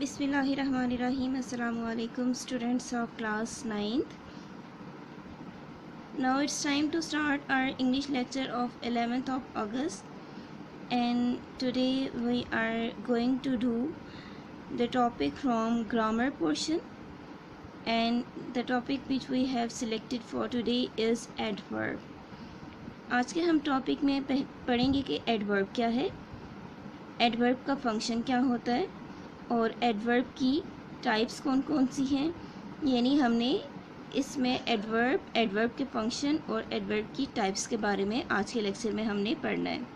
Bismillahirrahmanirrahim. Assalamu alaikum, students of class 9th. Now it's time to start our English lecture of 11th of August, and today we are going to do the topic from grammar portion, and the topic which we have selected for today is adverb. आज के हम topic में पढ़ेंगे कि adverb क्या है, adverb का function क्या होता है और एडवर्ब की टाइप्स कौन कौन सी हैं। यानी हमने इसमें एडवर्ब के फंक्शन और एडवर्ब की टाइप्स के बारे में आज के लेक्चर में हमने पढ़ना है।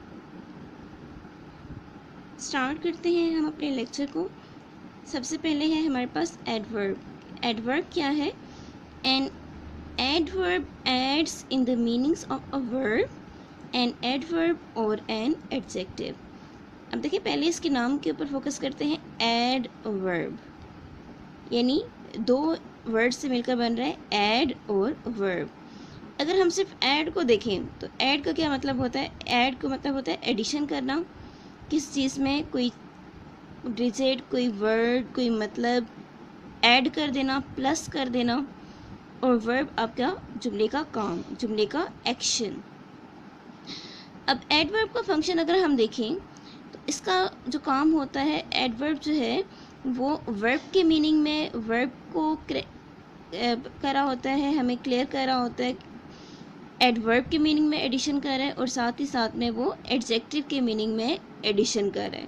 स्टार्ट करते हैं हम अपने लेक्चर को। सबसे पहले है हमारे पास एडवर्ब। एडवर्ब क्या है? An adverb adds in the meanings of a verb, an adverb और एन एडजेक्टिव। अब देखिए, पहले इसके नाम के ऊपर फोकस करते हैं। एडवर्ब यानी दो वर्ड से मिलकर बन रहा है एड और वर्ब। अगर हम सिर्फ ऐड को देखें तो ऐड का क्या मतलब होता है? ऐड का मतलब होता है एडिशन करना, किस चीज़ में कोई डिजिट, कोई वर्ड, कोई मतलब ऐड कर देना, प्लस कर देना। और वर्ब आपका जुमले का काम, जुमले का एक्शन। अब एडवर्ब का फंक्शन अगर हम देखें तो इसका जो काम होता है, एडवर्ब जो है वो वर्ब के मीनिंग में वर्ब को करा होता है, हमें क्लियर करा होता है। एडवर्ब के मीनिंग में एडिशन कर रहा है और साथ ही साथ में वो एडजेक्टिव के मीनिंग में एडिशन कर रहा है।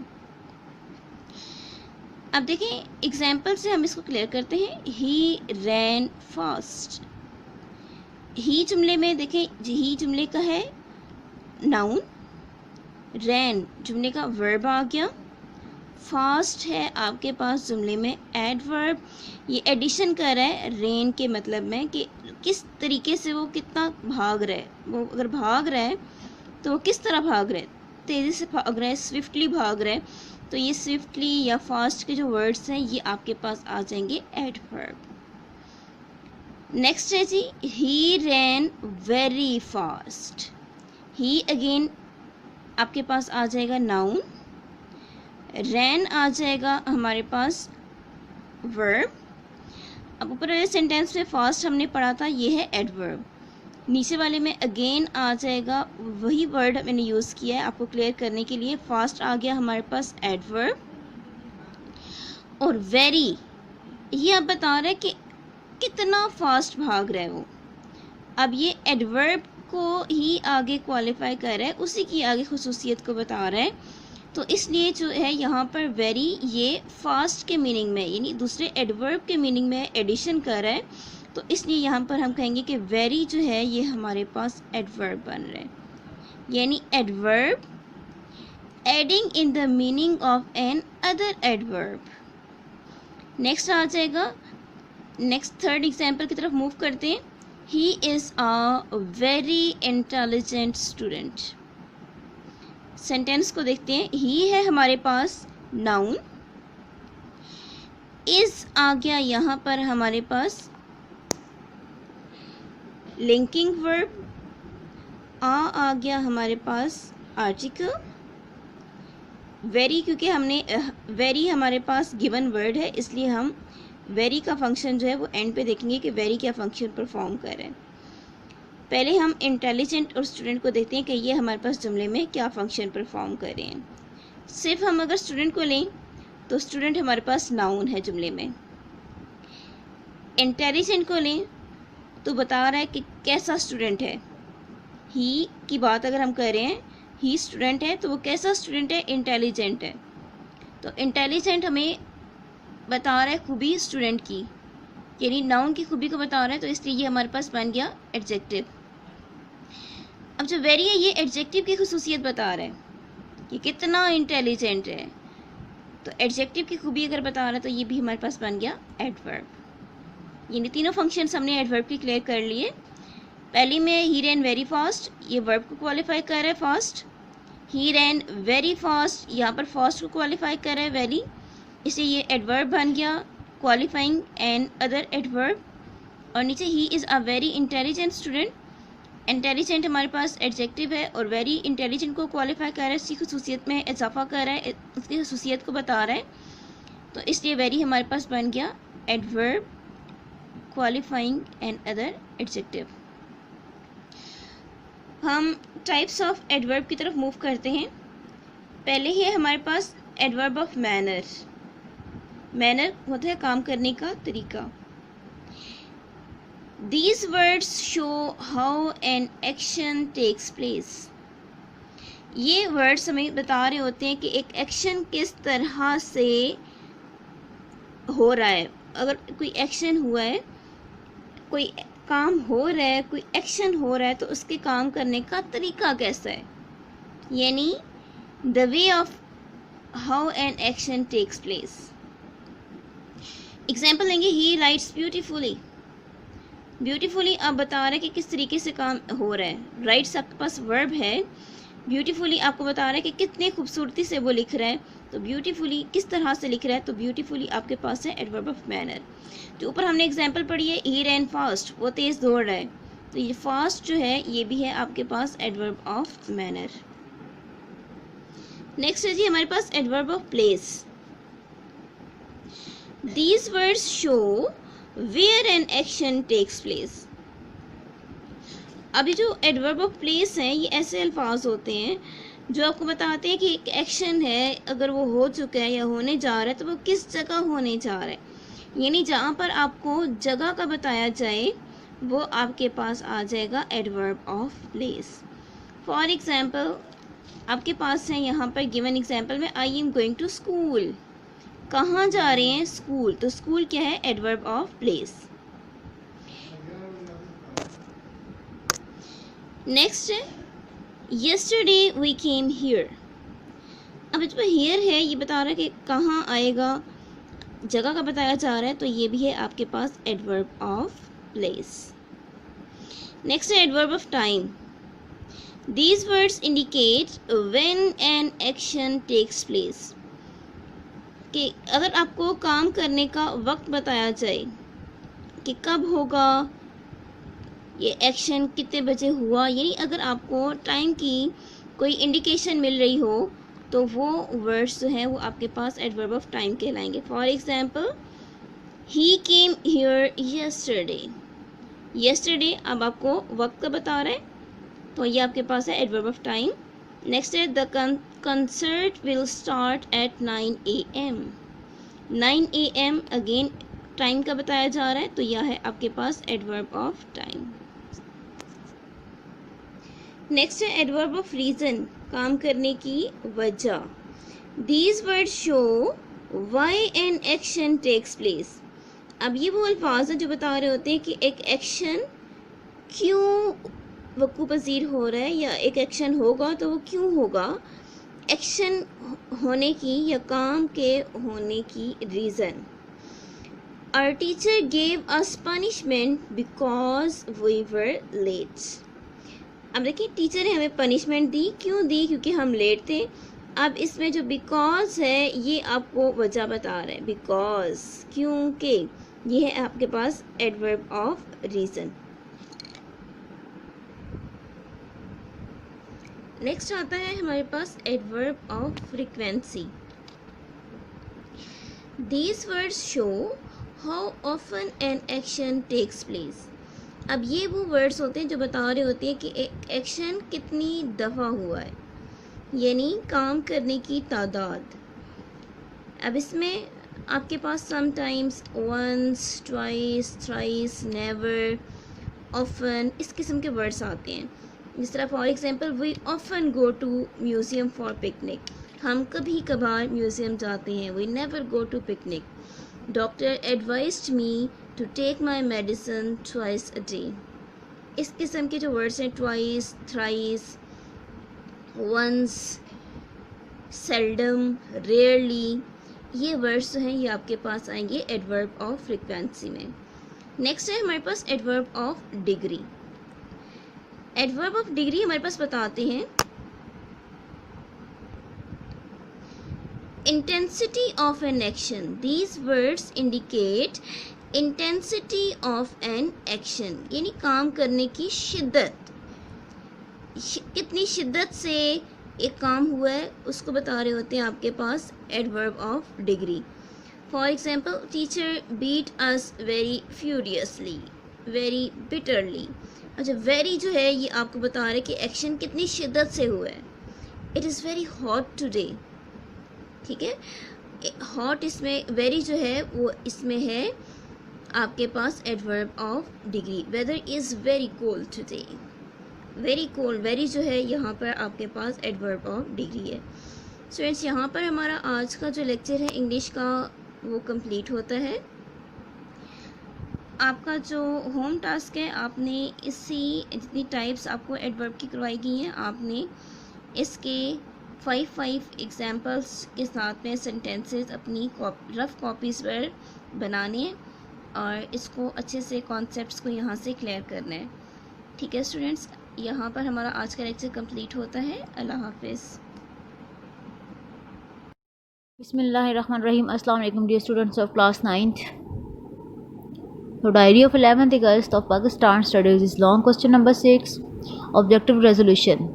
अब देखें, एग्जाम्पल से हम इसको क्लियर करते हैं। ही रैन फास्ट। ही जुमले में देखें, ही जुमले का है नाउन, रैन जुमले का वर्ब आ गया, फास्ट है आपके पास जुमले में एडवर्ब। ये एडिशन कर रहा है रेन के मतलब में कि किस तरीके से वो कितना भाग रहा है। वो अगर भाग रहा है तो वो किस तरह भाग रहा है, तेज़ी से भाग रहा है, स्विफ्टली भाग रहा है। तो ये स्विफ्टली या फास्ट के जो वर्ड्स हैं ये आपके पास आ जाएंगे एडवर्ब। नेक्स्ट है जी, ही रैन वेरी फास्ट। ही अगेन आपके पास आ जाएगा नाउन, रैन आ जाएगा हमारे पास वर्ब। अब ऊपर वाले सेंटेंस में फास्ट हमने पढ़ा था, ये है एडवर्ब। नीचे वाले में अगेन आ जाएगा वही वर्ड मैंने यूज़ किया है आपको क्लियर करने के लिए। फास्ट आ गया हमारे पास एडवर्ब, और वेरी ये आप बता रहे हैं कि कितना फास्ट भाग रहा है वो। अब ये एडवर्ब को ही आगे क्वालिफाई कर रहा है, उसी की आगे खुसूसियत को बता रहा है। तो इसलिए जो है यहाँ पर वेरी ये फास्ट के मीनिंग में यानी दूसरे एडवर्ब के मीनिंग में एडिशन कर रहा है। तो इसलिए यहाँ पर हम कहेंगे कि वेरी जो है ये हमारे पास एडवर्ब बन रहा है, यानी adverb adding in the meaning of another adverb. Next आ जाएगा, नेक्स्ट थर्ड एग्जाम्पल की तरफ मूव करते हैं। He is a very intelligent student. Sentence को देखते हैं। ही है हमारे पास नाउन, इज़ आ गया यहाँ पर हमारे पास लिंकिंग वर्ब, आ गया हमारे पास आर्टिकल। वेरी क्योंकि हमने वेरी हमारे पास गिवन वर्ड है, इसलिए हम वेरी का फंक्शन जो है वो एंड पे देखेंगे कि वेरी क्या फंक्शन परफॉर्म कर रहे हैं। पहले हम इंटेलिजेंट और स्टूडेंट को देखते हैं कि ये हमारे पास जुमले में क्या फंक्शन परफॉर्म कर रहे हैं। सिर्फ हम अगर स्टूडेंट को लें तो स्टूडेंट हमारे पास नाउन है जुमले में। इंटेलिजेंट को लें तो बता रहा है कि कैसा स्टूडेंट है। ही की बात अगर हम कर रहे हैं, ही स्टूडेंट है, तो वो कैसा स्टूडेंट है? इंटेलिजेंट है। तो इंटेलिजेंट हमें बता रहा है खूबी स्टूडेंट की, यानी नाउन की खूबी को बता रहा है, तो इसलिए ये हमारे पास बन गया एडजेक्टिव। अब जो वेरी है ये एडजेक्टिव की खुसूसियत बता रहा है कि कितना इंटेलिजेंट है। तो एडजेक्टिव की खूबी अगर बता रहा है तो ये भी हमारे पास बन गया एडवर्ब। यानी तीनों फंक्शंस हमने एडवर्ब के क्लियर कर लिए। पहली में ही रैन वेरी फास्ट, ये वर्ब को क्वालिफाई कर रहा है फास्ट। ही रैन वेरी फास्ट, यहाँ पर फास्ट को क्वालिफाई कर रहा है वेरी, इसलिए ये एडवर्ब बन गया क्वालिफाइंग एन अदर एडवर्ब। और नीचे ही is a very intelligent student. Intelligent हमारे पास एडजेक्टिव है और वेरी इंटेलिजेंट को क्वालिफाई कर रहा है, उसकी खुसूसियत में इजाफा कर रहा है, उसकी खुसूसियत को बता रहा है। तो इसलिए वेरी हमारे पास बन गया adverb qualifying and other adjective. हम टाइप्स ऑफ एडवर्ब की तरफ मूव करते हैं। पहले ही है हमारे पास एडवर्ब ऑफ मैनर। मैनर होता है काम करने का तरीका। These words show how an action takes place. ये वर्ड्स हमें बता रहे होते हैं कि एक एक्शन किस तरह से हो रहा है। अगर कोई एक्शन हुआ है, कोई काम हो रहा है, कोई एक्शन हो रहा है, तो उसके काम करने का तरीका कैसा है, यानी the way of how an action takes place. Example लेंगे, ही राइट्स ब्यूटीफुली। ब्यूटीफुली आप बता रहे हैं कि किस तरीके से काम हो रहा है। राइट्स आपके पास वर्ब है, ब्यूटीफुली आपको बता रहा है कि कितने खूबसूरती से वो लिख रहा है। तो ब्यूटीफुली किस तरह से लिख रहा है, तो ब्यूटीफुली आपके पास है एडवर्ब ऑफ मैनर। जो ऊपर हमने एग्जांपल पढ़ी है, ही रैन फास्ट, वो तेज़ दौड़ रहा है, तो ये फास्ट जो है ये भी है आपके पास एडवर्ब ऑफ मैनर। नेक्स्ट है जी हमारे पास adverb of place. These words show where an action takes place. अब ये जो एडवर्ब ऑफ प्लेस हैं, ये ऐसे अल्फाज होते हैं जो आपको बताते हैं कि एक एक्शन है, अगर वो हो चुका है या होने जा रहा है तो वो किस जगह होने जा रहा है, यानी जहाँ पर आपको जगह का बताया जाए वो आपके पास आ जाएगा adverb of place. For example आपके पास है यहाँ पर गिवन एग्जाम्पल में, I am going to school. कहाँ जा रहे हैं, स्कूल। तो स्कूल क्या है, एडवर्ब ऑफ प्लेस। नेक्स्ट है yesterday we came here। अब जो here है ये बता रहा है कि कहाँ आएगा, जगह का बताया जा रहा है, तो ये भी है आपके पास एडवर्ब ऑफ प्लेस। नेक्स्ट है adverb of time. These words indicate when an action takes place। कि अगर आपको काम करने का वक्त बताया जाए कि कब होगा, ये एक्शन कितने बजे हुआ, यानी अगर आपको टाइम की कोई इंडिकेशन मिल रही हो तो वो वर्ड्स जो हैं वो आपके पास एडवर्ब ऑफ टाइम कहलाएंगे। For example, he came here yesterday. Yesterday अब आपको वक्त का बता रहा है, तो ये आपके पास है एडवर्ब ऑफ टाइम। नेक्स्ट है the concert will start at 9 AM। 9 AM again time का बताया जा रहा है, तो यह है आपके पास एडवर्ब ऑफ टाइम। नेक्स्ट है एडवर्ब ऑफ रीज़न, काम करने की वजह। These words show why an action takes place. अब ये वो अल्फाज हैं जो बता रहे होते हैं कि एक एक्शन क्यों वक़ू पज़ीर हो रहा है, या एक एक्शन होगा तो वो क्यों होगा, एक्शन होने की या काम के होने की reason. Our teacher gave us punishment because we were late। अब देखिए टीचर ने हमें पनिशमेंट दी, क्यों दी, क्योंकि हम लेट थे। अब इसमें जो बिकॉज है ये आपको वजह बता रहा है, बिकॉज क्योंकि, ये है आपके पास एडवर्ब ऑफ रीज़न। नेक्स्ट आता है हमारे पास adverb of frequency. These words show how often an action takes place। अब ये वो वर्ड्स होते हैं जो बता रहे होते हैं कि एक एक्शन कितनी दफ़ा हुआ है, यानी काम करने की तादाद। अब इसमें आपके पास sometimes, once, twice, thrice, never, often, इस किस्म के वर्ड्स आते हैं। जिस तरह for example, we often go to museum for picnic. हम कभी कभार म्यूज़ियम जाते हैं। We never go to picnic. Doctor advised me to take my medicine twice a day. इस किस्म के जो वर्ड्स हैं, twice, thrice, once, seldom, rarely, ये वर्ड्स जो हैं ये आपके पास आएंगे एडवर्ब ऑफ फ्रीक्वेंसी में। नेक्स्ट है हमारे पास adverb of degree. Adverb of degree हमारे पास बताते हैं intensity of an action। These words indicate intensity of an action, यानी काम करने की शिद्दत, कितनी शिद्दत से एक काम हुआ है उसको बता रहे होते हैं आपके पास adverb of degree. For example, teacher beat us very furiously, very bitterly. अच्छा, very जो है ये आपको बता रहे कि एक्शन कितनी शिद्दत से हुआ है. It is very hot today. ठीक है, हॉट इसमें वेरी जो है वो इसमें है आपके पास adverb of degree. Weather is very cold today. Very cold, very जो है यहाँ पर आपके पास एडवर्ब ऑफ डिग्री है. स्टूडेंट्स, यहाँ पर हमारा आज का जो लेक्चर है इंग्लिश का वो कंप्लीट होता है. आपका जो होम टास्क है, आपने इसी जितनी टाइप्स आपको एडवर्ब की करवाई गई हैं, आपने इसके 5 एग्जाम्पल्स के साथ में सेंटेंसेस अपनी रफ़ कॉपीज़ पर बनाने और इसको अच्छे से कॉन्सेप्ट्स को यहाँ से क्लियर करना है. ठीक है स्टूडेंट्स, यहाँ पर हमारा आज का लेक्चर कंप्लीट होता है. अल्लाह हाफिज़. बिस्मिल्लाहिर्रहमानिर्रहीम. अस्सलाम वालेकुम dear students of class 9th. The diary of 11th August of Pakistan studies is long. Question number 6, objective resolution.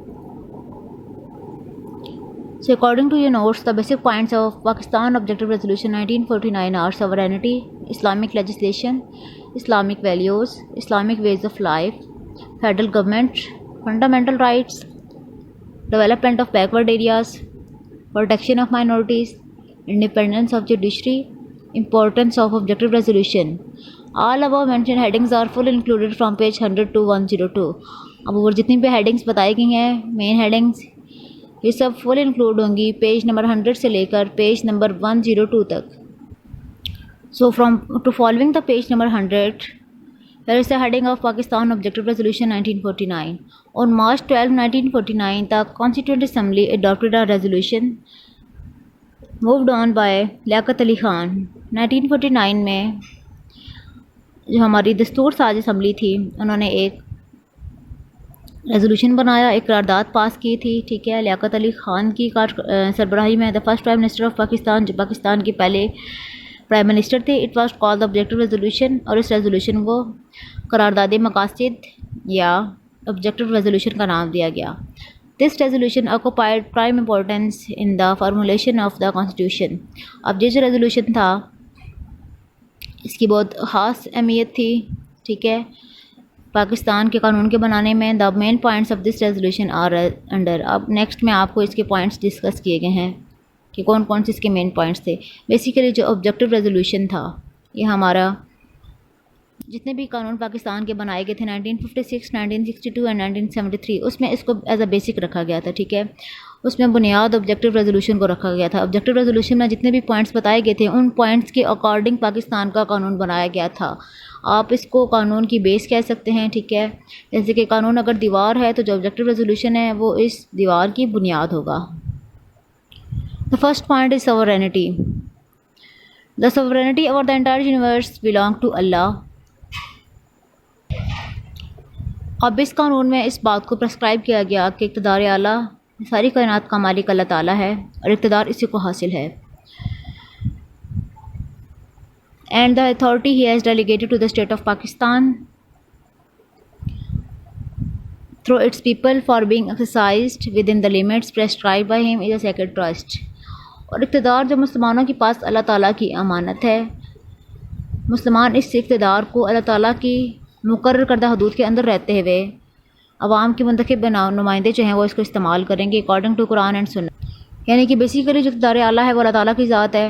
So according to your notes, the basic points of Pakistan Objective Resolution 1949 are sovereignty, Islamic legislation, Islamic values, Islamic ways of life, federal government, fundamental rights, development of backward areas, protection of minorities, independence of judiciary, importance of objective resolution. All above mentioned headings are fully included from page 100 to 102. अब ऊपर जितनी भी headings बताई गई हैं, main headings, ये सब full include होंगी पेज नंबर 100 से लेकर पेज नंबर 102 तक. So from to following the page number 100, there is the heading of Pakistan Objective Resolution 1949. On March 12, 1949, the Constituent Assembly adopted a resolution moved on by Liaquat Ali Khan. 1949 में जो हमारी दस्तूर साज assembly थी, उन्होंने एक रेजोल्यूशन बनाया, एक करारदाद पास की थी. ठीक है, लियाकत अली ख़ान की सरबराही में the first prime minister of Pakistan, जो पाकिस्तान के पहले प्राइम मिनिस्टर थे. It was called the objective resolution, और इस रेजोल्यूशन को करारदाद मकासद या ऑब्जेक्टिव रेजोल्यूशन का नाम दिया गया. This resolution occupied prime importance in the formulation of the constitution. अब ये जो रेजोल्यूशन था इसकी बहुत ख़ास अहमियत थी. ठीक है, पाकिस्तान के कानून के बनाने में. The main points of this resolution are under. अब नेक्स्ट में आपको इसके पॉइंट्स डिस्कस किए गए हैं कि कौन कौन से इसके मेन पॉइंट्स थे. बेसिकली जो ऑब्जेक्टिव रेजोल्यूशन था, ये हमारा जितने भी कानून पाकिस्तान के बनाए गए थे 1956, 1962 एंड 1973, उसमें इसको एज अ बेसिक रखा गया था. ठीक है, उसमें बुनियाद ऑब्जेक्टिव रेजोल्यूशन को रखा गया था. ऑब्जेक्टिव रेजोल्यूशन में जितने भी पॉइंट्स बताए गए थे, उन पॉइंट्स के अकॉर्डिंग पाकिस्तान का कानून बनाया गया था. आप इसको कानून की बेस कह सकते हैं. ठीक है, जैसे कि कानून अगर दीवार है तो जो ऑब्जेक्टिव रेजोल्यूशन है वो इस दीवार की बुनियाद होगा. The first point is sovereignty. The sovereignty over the entire universe belong to Allah. अब इस कानून में इस बात को प्रेस्क्राइब किया गया कि इक़्तिदार आला सारी कायनात का मालिक अल्लाह ताला है और इक़्तिदार इसी को हासिल है. And the authority he has delegated to the state of Pakistan through its people for being exercised within the limits prescribe by him is a sacred trust. और इक़्तिदार जो मुसलमानों के पास अल्लाह ताला की अमानत है, मुसलमान इस इक़्तिदार को अल्लाह ताला की मुकर्रर करदा हदूद के अंदर रहते हुए अवाम के मुंतखब नुमाइंदे जो हैं वो इसको इस्तेमाल करेंगे अकॉर्डिंग टू कुरान एंड सुन्नत. यानी कि बेसिकली जो इक़्तिदार आला है वो अल्लाह ताला की ज़ात है,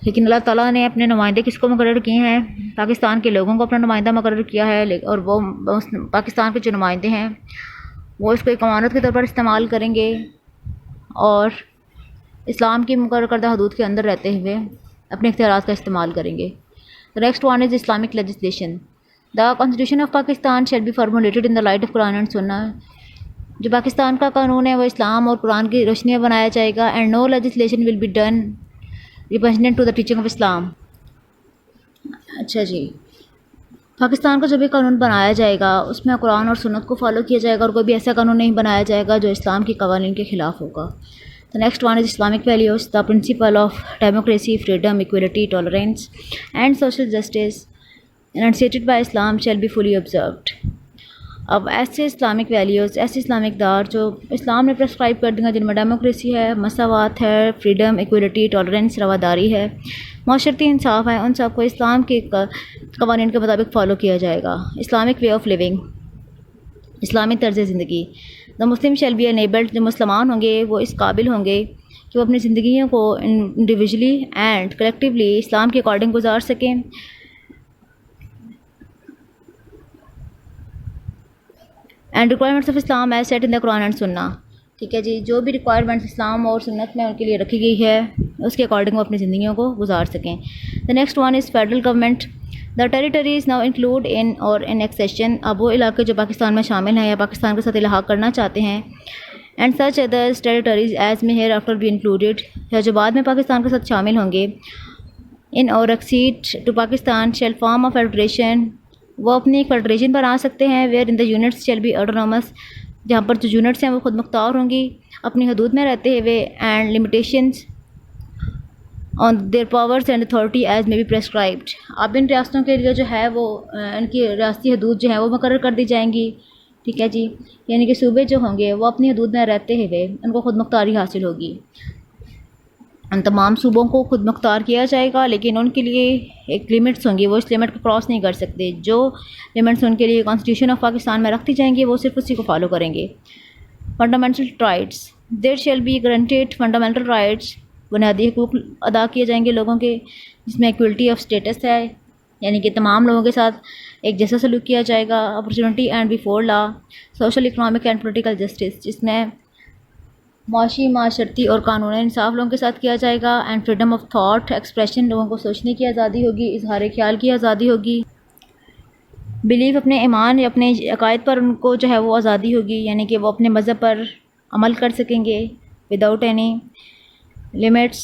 लेकिन अल्लाह ताला ने अपने नुमाइंदे किसको मुकर्रर किए हैं? पाकिस्तान के लोगों को अपना नुमाइंदा मुकर्रर किया है. और वो पाकिस्तान के जो नुमाइंदे हैं वो इसको एक अमानत के तौर पर इस्तेमाल करेंगे और इस्लाम की मुकर्रर करदा हदूद के अंदर रहते हुए अपने इख्तियारात का इस्तेमाल करेंगे. The next one is Islamic legislation. The Constitution of Pakistan shall be formulated in the light of Quran and Sunnah. जो पाकिस्तान का कानून है वो इस्लाम और कुरान की रोशनी में बनाया जाएगा. And no legislation will be done repugnant to the teaching of Islam. अच्छा जी, पाकिस्तान का जो भी कानून बनाया जाएगा उसमें कुरान और सुन्नत को फॉलो किया जाएगा और कोई भी ऐसा कानून नहीं बनाया जाएगा जो इस्लाम की कवानीन के ख़िलाफ़ होगा. The next one is Islamic values. The principle of democracy, freedom, equality, tolerance and social justice enunciated by Islam shall be fully observed. अब ऐसे इस्लामिक वैल्यूज़, ऐसे इस्लामिक दार जो इस्लाम ने प्रेस्क्राइब कर दिया, जिनमें डेमोक्रेसी है, मसावात है, फ्रीडम, इक्वलिटी, टॉलरेंस, रवादारी है, माशरती इंसाफ है, उन सबको इस्लाम के कवानीन के मुताबिक फ़ॉलो किया जाएगा। इस्लामिक वे ऑफ लिविंग, इस्लामी तर्ज ज़िंदगी। The Muslim shall be enabled, जो मुसलमान होंगे वो इस काबिल होंगे कि वो अपनी ज़िंदगियों को इंडिविजुअली एंड कलेक्टिवली इस्लाम के अकॉर्डिंग गुजार सकें। And requirements of Islam as set in the Quran and Sunnah. ठीक है जी, जो भी रिक्वायरमेंट्स इस्लाम और सुन्नत में उनके लिए रखी गई है उसके अकॉर्डिंग वो अपनी ज़िंदगियों को गुजार सकें। The next one is federal government. The territories now include in और इन एक्सेशन, अब वो इलाके जो पाकिस्तान में शामिल हैं या पाकिस्तान के साथ इलाहा करना चाहते हैं, and such others territories as may hereafter be included, या जो बाद में पाकिस्तान के साथ शामिल होंगे, इन और accede to Pakistan shall form of federation, वो अपनी एक फेडरेशन पर आ सकते हैं। Wherein the units shall be autonomous, जहाँ पर जो यूनिट्स हैं वो खुद मुख्तार होंगी अपनी हदूद में रहते हुए, and limitations on their powers and authority as may be prescribed. अब इन रियासतों के लिए जो है वो इनकी रियासती हदूद जो है वो मुकर्रर कर दी जाएंगी। ठीक है जी, यानी कि सूबे जो होंगे वो अपनी हदूद में रहते हुए उनको खुद मुख्तारी हासिल होगी। उन तमाम सूबों को खुद मुख्तार किया जाएगा, लेकिन उनके लिए एक लिमिट्स होंगी, वो इस लिमिट को क्रॉस नहीं कर सकते। जो लिमिट्स उनके लिए कॉन्स्टिट्यूशन ऑफ पाकिस्तान में रखी जाएंगी वो सिर्फ उसी को फॉलो करेंगे। Fundamental rights, there shall be granted fundamental rights, बुनियादी हकूक़ अदा किए जाएंगे लोगों के, जिसमें इक्वलिटी ऑफ स्टेटस है, यानी कि तमाम लोगों के साथ एक जैसा सलूक किया जाएगा। Opportunity and before law, social, economic and political justice, जिसमें माशी, माशरती और कानूनी इंसाफ लोगों के साथ किया जाएगा। And freedom of thought expression, लोगों को सोचने की आज़ादी होगी, इजहार ख्याल की आज़ादी होगी। बिलीव, अपने ईमान या अपने अकायद पर उनको जो है वो आज़ादी होगी, यानी कि वो अपने मज़हब पर अमल कर सकेंगे विदाउट एनी लिमिट्स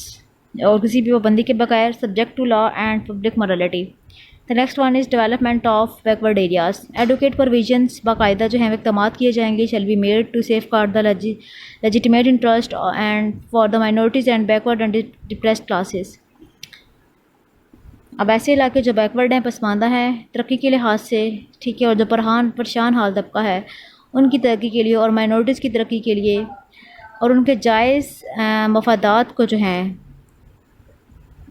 और किसी भी पाबंदी के बगैर, subject to law and public morality. The next one is development of backward areas. Advocate provisions बाकायदा जो हैं इक़दाम किए जाएंगे, shall be made to safeguard the legitimate interest and for the minorities and backward and depressed classes. अब ऐसे इलाके जो बैकवर्ड हैं, पसमानदा हैं तरक्की के लिहाज से, ठीक है, और जो परेशान हाल तबका है उनकी तरक्की के लिए और माइनॉरिटीज़ की तरक्की के लिए और उनके जायज़ मफादात को जो हैं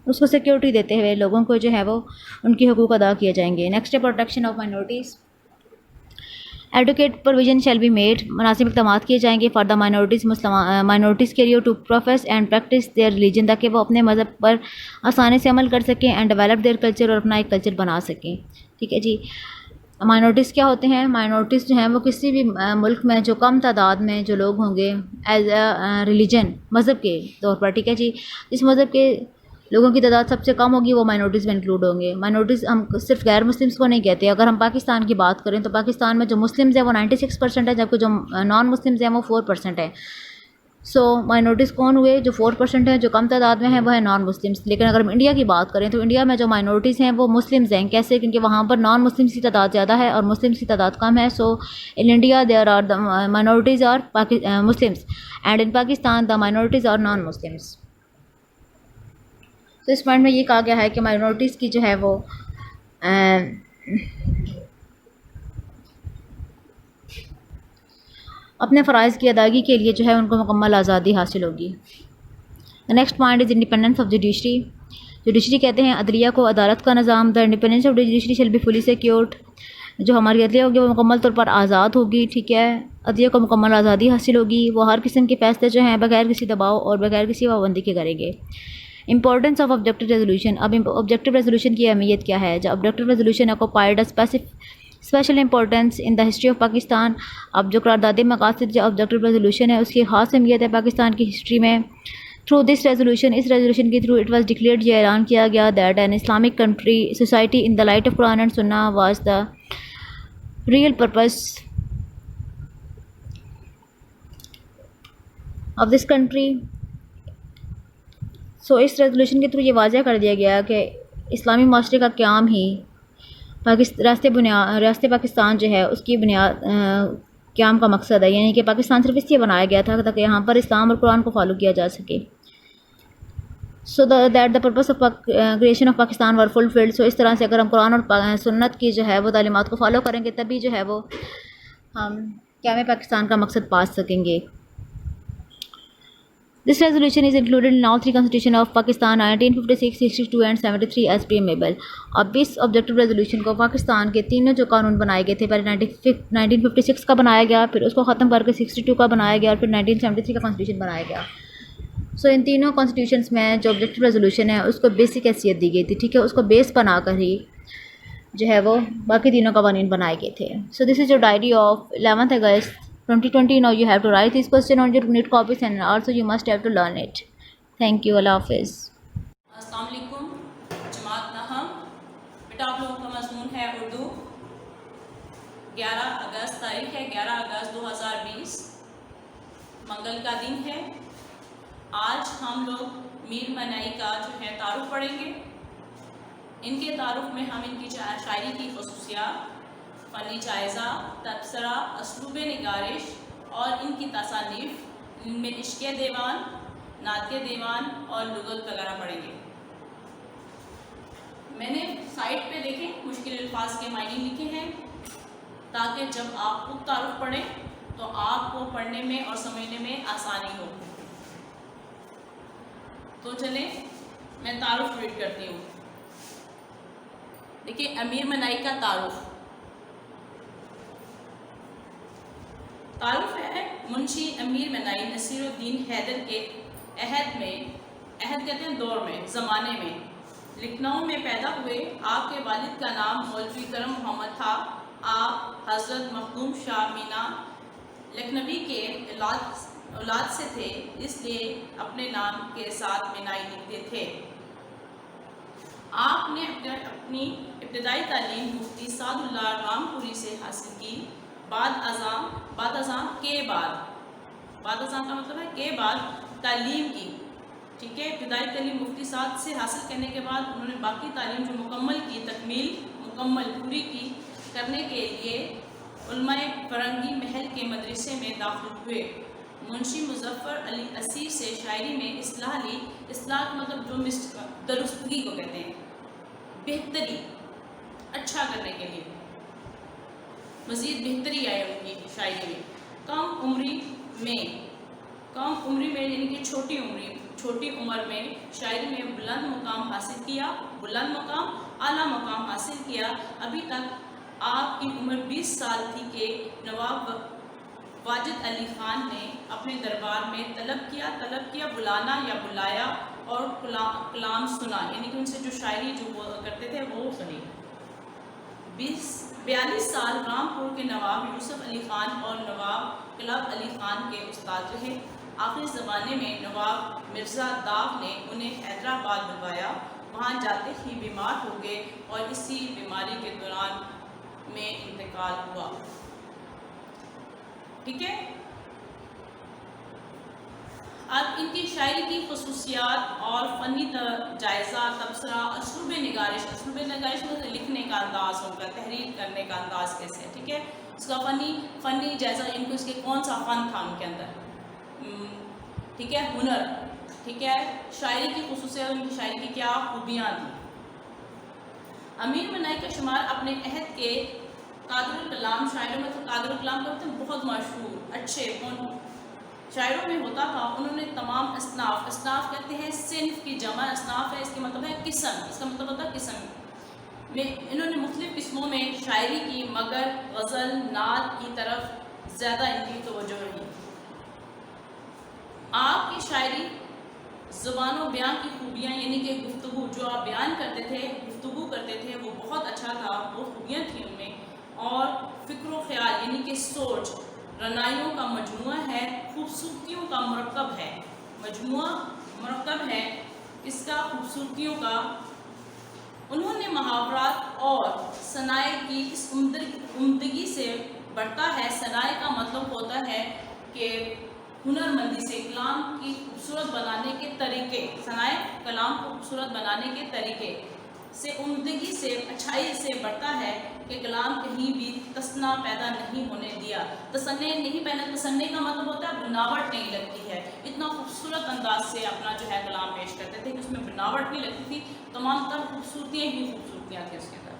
उसको सिक्योरिटी देते हुए लोगों को जो है वो उनकी हकूक़ अदा किए जाएंगे। नेक्स्ट है protection of minorities. Advocate provision shall be made, मुनासिब इक़दाम किए जाएंगे फॉर द माइनॉरिटीज़ के लिए to profess and practise their religion, ताकि वो अपने मज़हब पर आसानी से अमल कर सकें, एंड डेवलप देयर कल्चर, और अपना एक कल्चर बना सकें। ठीक है जी, माइनॉरिटीज़ क्या होते हैं? माइनॉरिटीज़ जो हैं वो किसी भी मुल्क में जो कम तादाद में जो लोग होंगे एज अ रिलीजन, मज़हब के तौर पर, ठीक है जी, इस मज़हब के लोगों की तादाद सबसे कम होगी वो माइनॉरिटीज़ में इंक्लूड होंगे। माइनॉरिटीज़ हम सिर्फ गैर मुस्लिम्स को नहीं कहते। अगर हम पाकिस्तान की बात करें तो पाकिस्तान में जो मुस्लिम्स हैं वो 96% है, जबकि जो नॉन मुस्लिम्स हैं वो 4% है। सो माइनॉरिटीज़ कौन हुए? जो 4% हैं, जो कम तादाद में हैं, वो है नॉन मुस्लिम्स। लेकिन अगर हम इंडिया की बात करें तो इंडिया में जो माइनॉरिटीज़ हैं वो मुस्लिम्स हैं। कैसे? क्योंकि वहाँ पर नॉन मुस्लिम्स की तादाद ज़्यादा है और मुस्लिम्स की तादाद कम है। So in India there are the minorities are Muslims and in Pakistan the minorities are non Muslims. तो इस पॉइंट में ये कहा गया है कि माइनॉरिटीज़ की जो है वो अपने फ़राइज़ की अदायगी के लिए जो है उनको मुकम्मल आज़ादी हासिल होगी। Next point is independence of judiciary. Judiciary कहते हैं अदलिया को, अदालत का निज़ाम। The independence of judiciary shall be fully secured, जो हमारी अदलिया होगी वो मुकम्मल तौर पर आज़ाद होगी। ठीक है, अदलिया को मुकम्मल आज़ादी हासिल होगी। वो हर किस्म के फ़ैसले जो हैं बगैर किसी दबाव और बगैर किसी पाबंदी के करेंगे। Importance of objective resolution. अब ऑब्जेक्टिव रेजोल्यूशन की अहमियत क्या है? जब objective resolution occupied special importance in the history of Pakistan. अब जो करारदादे मकासद जो ऑब्जेक्टिव रेजोल्यूशन है उसकी ख़ास अहमियत है पाकिस्तान की हिस्ट्री में। थ्रू दिस रेजोल्यूशन, इस रेजोल्यूशन के थ्रू इट वाज डिक्लेयर्ड, ये ऐलान किया गया that an Islamic country society in the light of Quran and Sunnah was the real purpose of this country. So इस रेजोल्यूशन के थ्रू ये वाज़ह कर दिया गया कि इस्लामी माशरे का क़याम ही रियासत पाकिस्तान जो है उसकी बुनियाद क़याम का मकसद है। यानी कि पाकिस्तान सिर्फ इसलिए बनाया गया था ताकि यहाँ पर इस्लाम और कुरान को फॉलो किया जा सके। So that the purpose of creation of Pakistan were fulfilled. So इस तरह से अगर हम कुरान और सुन्नत की जो है वो तालीमात को फॉलो करेंगे तभी जो है वो हम क़याम पाकिस्तान का मकसद पा सकेंगे। This resolution is included in all three constitutions of Pakistan 1956, 62 and 73 as preamble। अब इस ऑब्जेक्टिव रेजोल्यूशन को पाकिस्तान के तीनों जो कानून बनाए गए थे, पहले 1956 का बनाया गया, फिर उसको ख़त्म करके 62 का बनाया गया और फिर 1973 का कॉन्स्टिट्यूशन बनाया गया। सो इन तीनों कॉन्स्टिट्यूशंस में जो ऑब्जेक्टिव रेजोल्यूशन है उसको बेसिक हैसियत दी गई थी, ठीक है, उसको बेस बनाकर ही जो है वो बाकी तीनों कवानीन बनाए गए थे। So this is your diary of 11th August 2020। Now you have to write this question on your unit copies and also you must have to learn it. Thank you. Allah Hafiz। अस्सलाम वालेकुम जमात नहम। बेटा आप लोगों का मज़मून है उर्दू। 11 अगस्त तारीख है 11 अगस्त 2020 मंगल का दिन है। आज हम लोग मीर मनाई का जो है तारुफ पढ़ेंगे। इनके तारुफ में हम इनकी शायरी की खसूसियात, फ़नी जायज़ा, तबसरा, असलूब निगारिश और इनकी तसानीफ़, इनमें इश्क़ दीवान, नात दीवान और लुग़त वगैरह पढ़ेंगे। मैंने साइट पे देखें मुश्किल अल्फाज के मायने लिखे हैं ताकि जब आप खुद तारुफ पढ़ें तो आपको पढ़ने में और समझने में आसानी हो। तो चलें मैं तारुफ रीड करती हूँ। देखिए, अमीर मनाई का तारुफ। तारुफ है मुंशी अमीर मनाई नसीरुद्दीन हैदर के अहद में, अहद कहते हैं दौर में, ज़माने में, लखनऊ में पैदा हुए। आपके वालिद का नाम मौलवी करम मोहम्मद था। आप हज़रत मखदूम शाह मीना लखनवी के औलाद से थे, इसलिए अपने नाम के साथ मिनाई लिखते थे। आपने अपनी इब्तदाई तालीम मुफ्ती सादुल्लाह रामपुरी से हासिल की। बाद अज़ां का मतलब है के बाद तालीम की, ठीक है। इब्तदाई तालीम मुफ्ती साद से हासिल करने के बाद उन्होंने बाकी तालीम जो मुकम्मल की, मुकम्मल पूरी की करने के लिए उलमाए फरंगी महल के मदरसे में दाखिल हुए। मुंशी मुज़फ़्फ़र अली असीर से शायरी में इस्लाह ली। इस्लाह का मतलब जो दुरुस्तगी को कहते हैं, बेहतरी, अच्छा करने के लिए मज़ीद बेहतरी आए उनकी शायरी में। कम उम्री में यानी कि छोटी उम्र में शायरी में बुलंद मुकाम हासिल किया, आला मुकाम हासिल किया। अभी तक आपकी उम्र 20 साल थी कि नवाब वाजिद अली ख़ान ने अपने दरबार में तलब किया बुलाना या बुलाया और कलाम सुना, यानी कि उनसे जो शायरी जो वो करते थे वो सुनी। 42 साल रामपुर के नवाब यूसुफ अली ख़ान और नवाब क़लब अली ख़ान के उस्ताद रहे। आखिरी ज़माने में नवाब मिर्ज़ा दाग ने उन्हें हैदराबाद बुलवाया। वहाँ जाते ही बीमार हो गए और इसी बीमारी के दौरान में इंतकाल हुआ, ठीक है। अब इनकी शायरी की खसूसियात और फ़नी जायज़ा, तबसरा, असलूब निगारिश मतलब लिखने का अंदाज़ होगा, तहरीर करने का अंदाज़ कैसे है, ठीक है। उसका फ़नी जायज़ा, इनको इसके कौन सा फ़न था उनके अंदर, ठीक है, हुनर, ठीक है। शायरी की खसूसियात, उनकी शायरी की क्या खूबियाँ थी। अमीर मनाई का शुमार अपने अहद के कादरुल कलाम शायरों में, तो कादरुल कलाम करते हैं बहुत मशहूर अच्छे शायरों में होता था। उन्होंने तमाम असनाफ कहते हैं सिन्फ की जमा, असनाफ है इसके मतलब है किस्म, इसका मतलब होता है किस्म में। इन्होंने मुख्तलिफ़ किस्मों में शायरी की, मगर गज़ल, नात की तरफ ज़्यादा इनकी तवज्जो रही। आपकी शायरी ज़ुबान बयान की खूबियाँ, यानी कि गुफ्तगू जो आप बयान करते थे, गुफ्तगू करते थे, वो बहुत अच्छा था, बहुत खूबियाँ थी उनमें। और फ़िक्र ख्याल यानी कि सोच, रनाइयों का मजमुआ है, खूबसूरतियों का मरकब है, मरकब है इसका खूबसूरतियों का। उन्होंने मुहावरात और सनाए की इस उम्दगी से बढ़ता है। सनाए का मतलब होता है कि हुनरमंदी से, कलाम की खूबसूरत बनाने के तरीके, सनाए कलाम को खूबसूरत बनाने के तरीके से, उम्दगी से, अच्छाई से बढ़ता है कि कलाम कहीं भी तसना पैदा नहीं होने दिया। तसन्ने नहीं पैदा, तसन्ने का मतलब होता है बनावट नहीं लगती है। इतना खूबसूरत अंदाज से अपना जो है कलाम पेश करते थे कि उसमें बनावट नहीं लगती थी, तमाम तर खूबसूरतियाँ ही खूबसूरतियाँ थी उसके अंदर।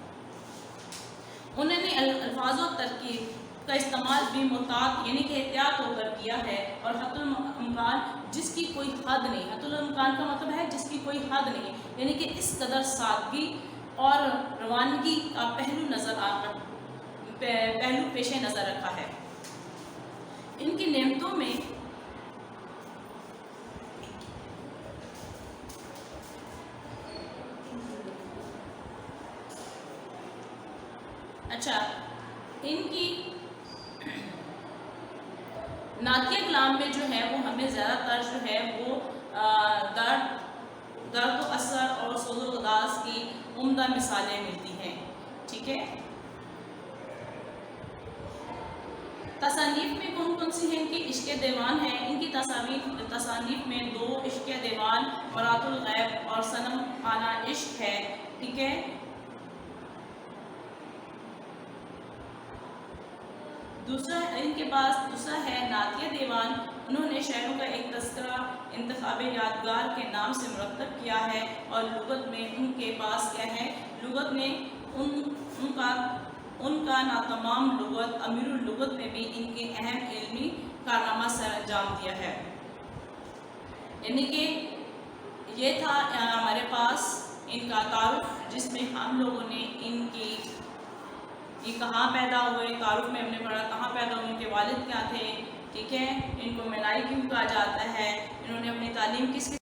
उन्होंने अल्फाज और तरकीब का इस्तेमाल भी मुहतात यानी कि एहतियात होकर किया है, और हद्दुल इम्कान जिसकी कोई हद नहीं। हद्दुल इम्कान का मतलब है जिसकी कोई हद नहीं, यानी कि इस कदर सादगी और रवानगी का पहलू पेश नज़र रखा है। इनकी नेमतों में इनकी नातिया कलाम में जो है वो हमें ज़्यादातर जो है वो दर्द असर और सोज़ो गदास की उम्दा मिसालें मिलती हैं। ठीक है, तसानीफ में कौन कौन सी हैं? इनकी इश्क़ दीवान है। इनकी तसानीफ में 2 इश्क़ दीवान, बरातुल गैब और सनम खाना इश्क है। ठीक है, दूसरा है नातिया दीवान। उन्होंने शहरों का एक तस्करा इंतखाब यादगार के नाम से मुरतब किया है, और लुगत में उनके पास क्या है, लुगत में उनका नातमाम लुगत अमीरुल लुगत में भी इनके अहम इल्मी कारनामा सर अंजाम दिया है। यानी कि ये था हमारे पास इनका तारुफ, जिसमें हम लोगों ने ये कहाँ पैदा हुए, तारुफ में हमने पढ़ा कहाँ पैदा हुए, इनके वालिद क्या थे। ठीक है, इनको मनाई क्यों कहा जाता है, इन्होंने अपनी तालीम किस